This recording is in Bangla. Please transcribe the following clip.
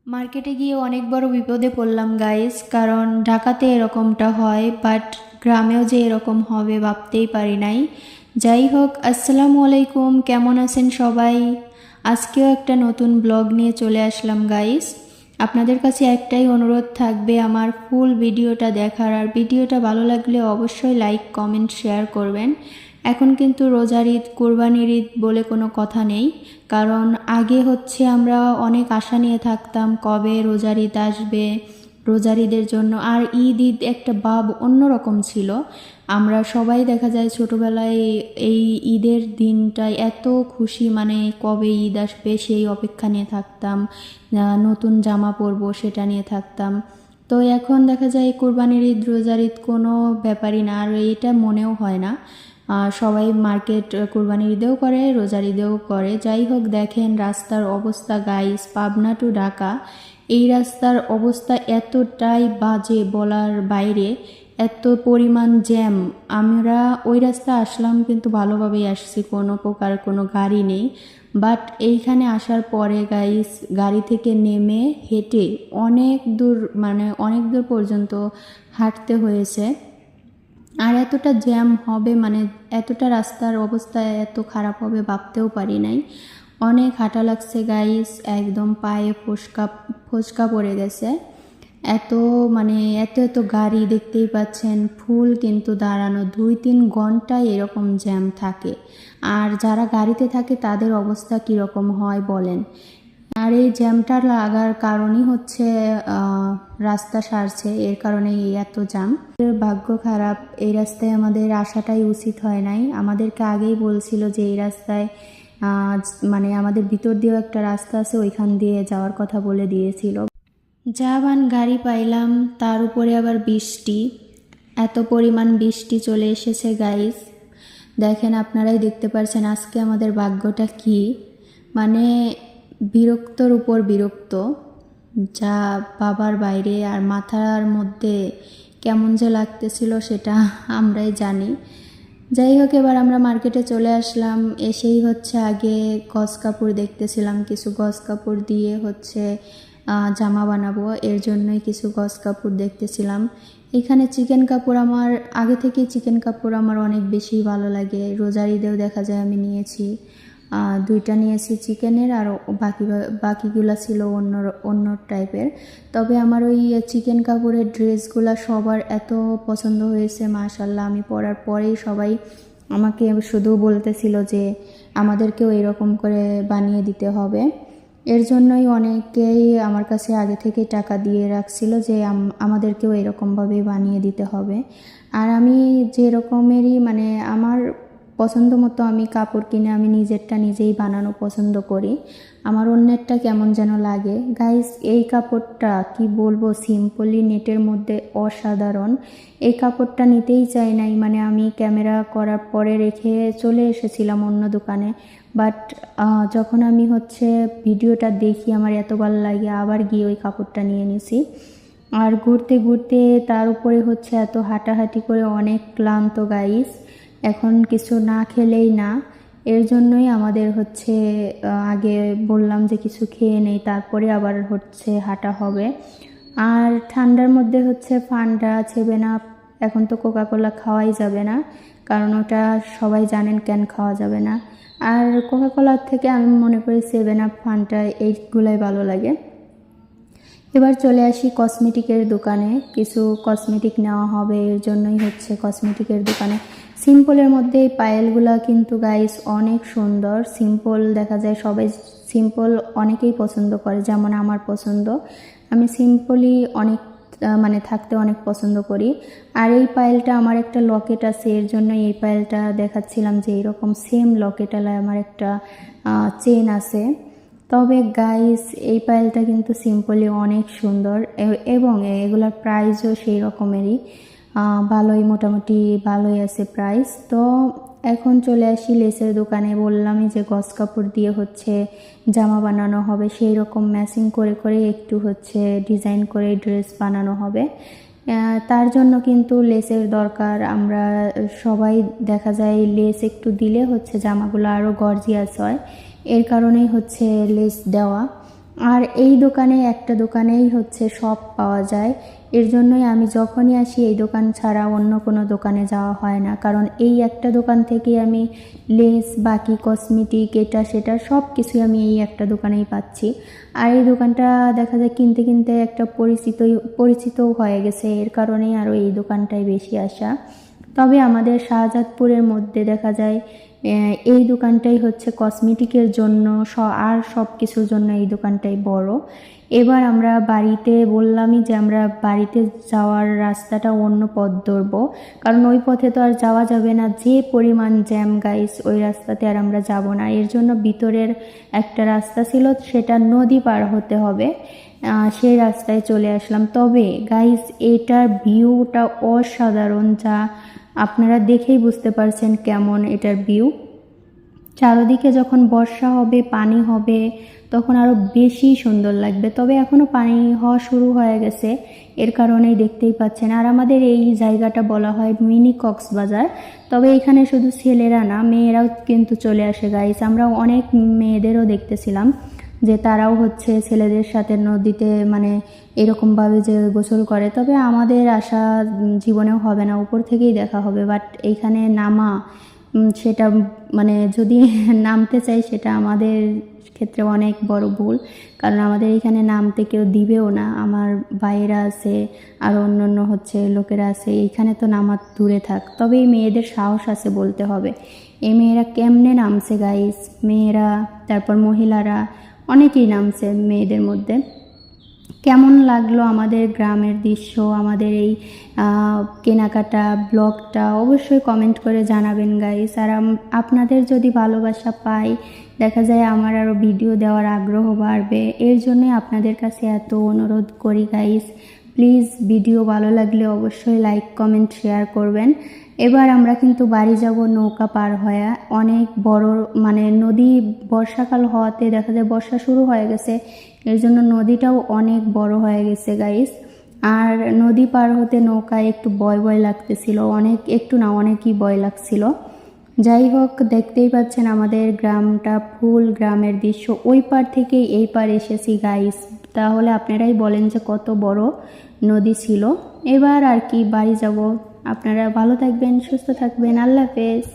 মার্কেটে গিয়ে অনেক বড় বিপদে পড়লাম গাইস, কারণ ঢাকাতে এরকমটা হয়, বাট গ্রামেও যে এরকম হবে ভাবতেই পারি নাই। যাই হোক, আসসালামু আলাইকুম, কেমন আছেন সবাই? আজকেও একটা নতুন ব্লগ নিয়ে চলে আসলাম গাইস। আপনাদের কাছে একটাই অনুরোধ থাকবে আমার ফুল ভিডিওটা দেখার, আর ভিডিওটা ভালো লাগলে অবশ্যই লাইক কমেন্ট শেয়ার করবেন। এখন কিন্তু রোজার ঈদ, কোরবানির ঈদ বলে কোনো কথা নেই, কারণ আগে হচ্ছে আমরা অনেক আশা নিয়ে থাকতাম কবে রোজার ঈদ আসবে, রোজার ঈদের জন্য। আর ঈদ ঈদ একটা ভাব অন্যরকম ছিল। আমরা সবাই দেখা যায় ছোটোবেলায় এই ঈদের দিনটায় এত খুশি, মানে কবে ঈদ আসবে সেই অপেক্ষা নিয়ে থাকতাম, নতুন জামা পরবো সেটা নিয়ে থাকতাম। তো এখন দেখা যায় কোরবানির ঈদ, রোজার ঈদ কোনো ব্যাপারই না, আর এটা মনেও হয় না। সবাই মার্কেট কোরবানির ঈদেও করে, রোজার ঈদেও করে। যাই হোক, দেখেন রাস্তার অবস্থা গাইস, পাবনা টু ঢাকা এই রাস্তার অবস্থা এতটাই বাজে বলার বাইরে, এত পরিমাণ জ্যাম। আমরা ওই রাস্তা আসলাম কিন্তু ভালোভাবেই আসছি, কোনো প্রকার কোনো গাড়ি নেই। বাট এইখানে আসার পরে গাইস, গাড়ি থেকে নেমে হেঁটে অনেক দূর, মানে অনেক দূর পর্যন্ত হাঁটতে হয়েছে। আর এতটা জ্যাম হবে, মানে এতটা রাস্তার অবস্থা এত খারাপ হবে ভাবতেও পারি নাই। অনেক হাঁটা লাগছে গাইস, একদম পায়ে ফোসকা ফোসকা পড়ে গেছে। এত মানে এত এত গাড়ি দেখতেই পাচ্ছেন, ফুল কিন্তু দাঁড়ানো 2-3 ঘন্টায় এরকম জ্যাম থাকে। আর যারা গাড়িতে থাকে তাদের অবস্থা কীরকম হয় বলেন। আর এই জ্যামটা লাগার কারণই হচ্ছে রাস্তা সারছে, এর কারণে এত জ্যাম। ভাগ্য খারাপ, এই রাস্তায় আমাদের আসাটাই উচিত হয় নাই। আমাদেরকে আগেই বলছিল যে এই রাস্তায় মানে আমাদের ভিতর দিয়েও একটা রাস্তা আছে, ওইখান দিয়ে যাওয়ার কথা বলে দিয়েছিল। যাবান গাড়ি পাইলাম, তার উপরে আবার বৃষ্টি, এত পরিমাণ বৃষ্টি চলে এসেছে গাইস। দেখেন, আপনারাই দেখতে পাচ্ছেন আজকে আমাদের ভাগ্যটা কি, মানে বিরক্তর উপর বিরক্ত, যা বাবার বাইরে। আর মাথার মধ্যে কেমন যে লাগতেছিল সেটা আমরাই জানি। যাই হোক, এবার আমরা মার্কেটে চলে আসলাম। এসেই হচ্ছে আগে গজ কাপড় দেখতেছিলাম, কিছু গজ কাপড় দিয়ে হচ্ছে জামা বানাবো, এর জন্যই কিছু গজ কাপড় দেখতেছিলাম। এখানে চিকেন কাপড়, আমার আগে থেকে চিকেন কাপড় আমার অনেক বেশি ভালো লাগে। রোজার ঈদেও দেখা যায় আমি নিয়েছি, 2টা নিয়েছি চিকেনের, আর বাকিগুলো ছিল অন্য অন্য টাইপের। তবে আমার ওই চিকেন কাপড়ের ড্রেসগুলো সবার এত পছন্দ হয়েছে মাশাল্লাহ। আমি পরার পরেই সবাই আমাকে শুধু বলতেছিল যে আমাদেরকেও এরকম করে বানিয়ে দিতে হবে। এর জন্যই অনেকেই আমার কাছে আগে থেকে টাকা দিয়ে রাখছিল যে আমাদেরকেও এরকমভাবে বানিয়ে দিতে হবে। আর আমি যে রকমেরই, মানে আমার পছন্দ মতো আমি কাপড় কিনে আমি নিজেরটা নিজেই বানানো পছন্দ করি। আমার অন্যেরটা কেমন যেন লাগে গাইস। এই কাপড়টা কি বলবো, সিম্পলি নেটের মধ্যে অসাধারণ। এই কাপড়টা নিতেই চাই নাই, মানে আমি ক্যামেরা করার পরে রেখে চলে এসেছিলাম অন্য দোকানে। বাট যখন আমি হচ্ছে ভিডিওটা দেখি আমার এত ভালো লাগে, আবার গিয়ে ওই কাপড়টা নিয়ে নিছি। আর ঘুরতে ঘুরতে তার উপরে হচ্ছে এত হাঁটাহাঁটি করে অনেক ক্লান্ত গাইস, এখন কিছু না খেলেই না। এর জন্যই আমাদের হচ্ছে আগে বললাম যে কিছু খেয়ে নেই, তারপরে আবার হচ্ছে হাঁটা হবে। আর ঠান্ডার মধ্যে হচ্ছে ফান্ডা, 7 আপ, এখন তো কোকাকোলা খাওয়াই যাবে না, কারণ ওটা সবাই জানেন কেন খাওয়া যাবে না। আর কোকাকোলার থেকে আমি মনে করি 7 আপ, ফান্ডা এইগুলাই ভালো লাগে। এবার চলে আসি কসমেটিকের দোকানে, কিছু কসমেটিক নেওয়া হবে, এর জন্যই হচ্ছে কসমেটিকের দোকানে। সিম্পলের মধ্যে এই পায়েলগুলো কিন্তু গাইস অনেক সুন্দর। সিম্পল দেখা যায় সবাই সিম্পল অনেকেই পছন্দ করে, যেমন আমার পছন্দ। আমি সিম্পলই অনেক মানে থাকতে অনেক পছন্দ করি। আর এই পায়েলটা আমার একটা লকেট আছে, এর জন্য এই পায়েলটা দেখাচ্ছিলাম যে এরকম সেম লকেটালায় আমার একটা চেন আছে। তবে গাইস এই পায়েলটা কিন্তু সিম্পলি অনেক সুন্দর, এবং এগুলোর প্রাইসও সেই রকমেরই ভালোই, মোটামুটি ভালোই আছে প্রাইস। তো এখন চলে আসি লেসের দোকানে। বললামই যে গজ কাপড় দিয়ে হচ্ছে জামা বানানো হবে, সেই রকম ম্যাচিং করে করে একটু হচ্ছে ডিজাইন করে ড্রেস বানানো হবে। তার জন্য কিন্তু লেসের দরকার। আমরা সবাই দেখা যায় লেস একটু দিলে হচ্ছে জামাগুলো আরও গর্জিয়াস হয়, এর কারণেই হচ্ছে লেস দেওয়া। আর এই দোকানে একটা দোকানেই হচ্ছে সব পাওয়া যায়। এর জন্যই আমি যখনই আসি এই দোকান ছাড়া অন্য কোনো দোকানে যাওয়া হয় না, কারণ এই একটা দোকান থেকেই আমি লেস, বাকি কসমেটিক, এটা সেটা সব কিছুই আমি এই একটা দোকানেই পাচ্ছি। আর এই দোকানটা দেখা যায় কিনতে কিনতে একটা পরিচিতও হয়ে গেছে, এর কারণেই আরও এই দোকানটাই বেশি আসা। তবে আমাদের শাহজাদপুরের মধ্যে দেখা যায় এই দোকানটাই হচ্ছে কসমেটিকের জন্য আর সব কিছুর জন্য এই দোকানটাই বড়। এবার আমরা বাড়িতে বললামই যে আমরা বাড়িতে যাওয়ার রাস্তাটা অন্য পথ ধরবো, কারণ ওই পথে তো আর যাওয়া যাবে না, যে পরিমাণ জ্যাম গাইস, ওই রাস্তাতে আর আমরা যাব না। এর জন্য ভিতরের একটা রাস্তা ছিল, সেটা নদী পার হতে হবে, সেই রাস্তায় চলে আসলাম। তবে গাইস এটার ভিউটা অসাধারণ, যা আপনারা দেখেই বুঝতে পারছেন কেমন এটার ভিউ। চারদিকে যখন বর্ষা হবে, পানি হবে, তখন আরও বেশি সুন্দর লাগবে। তবে এখনও পানি হওয়া শুরু হয়ে গেছে, এর কারণেই দেখতেই পাচ্ছেন। আর আমাদের এই জায়গাটা বলা হয় মিনি কক্সবাজার। তবে এখানে শুধু ছেলেরা না, মেয়েরাও কিন্তু চলে আসে গাইস। আমরা অনেক মেয়েদেরও দেখতেছিলাম যে তারাও হচ্ছে ছেলেদের সাথে নদীতে মানে এরকমভাবে যে গোসল করে। তবে আমাদের আশা জীবনেও হবে না, উপর থেকেই দেখা হবে। বাট এইখানে নামা সেটা মানে যদি নামতে চাই সেটা আমাদের ক্ষেত্রে অনেক বড় ভুল, কারণ আমাদের এখানে নামতে কেউ দিবেও না। আমার ভাইয়েরা আছে, আর অন্য হচ্ছে লোকেরা আছে, এইখানে তো নামা দূরে থাক। তবে এই মেয়েদের সাহস আছে বলতে হবে। এই মেয়েরা কেমনে নামছে গাইস, মেয়েরা তারপর মহিলারা অনেকেই নামছে মেয়েদের মধ্যে। কেমন লাগলো আমাদের গ্রামের দৃশ্য, আমাদের এই কেনাকাটা ব্লগটা অবশ্যই কমেন্ট করে জানাবেন গাইস। আর আপনাদের যদি ভালোবাসা পাই, দেখা যায় আমার আরও ভিডিও দেওয়ার আগ্রহ বাড়বে। এর জন্যই আপনাদের কাছে এত অনুরোধ করি গাইস, প্লিজ ভিডিও ভালো লাগলে অবশ্যই লাইক, কমেন্ট, শেয়ার করবেন। এবার আমরা কিন্তু বাড়ি যাব নৌকা পার হয়ে। অনেক বড় মানে নদী, বর্ষাকাল হওয়াতে দেখা যায় বর্ষা শুরু হয়ে গেছে, এর জন্য নদীটাও অনেক বড় হয়ে গেছে গাইস। আর নদী পার হতে নৌকায় একটু ভয় লাগতেছিল, একটু না অনেকই ভয় লাগছিল। যাই হোক, দেখতেই পাচ্ছেন আমাদের গ্রামটা, ফুল গ্রামের দৃশ্য। ওই পার থেকে এই পার এসেছি গাইস, তাহলে আপনারাই বলেন যে কত বড় নদী ছিল। এবার আর কি বাড়ি যাব। আপনারা ভালো থাকবেন, সুস্থ থাকবেন, আল্লাহ হাফেজ।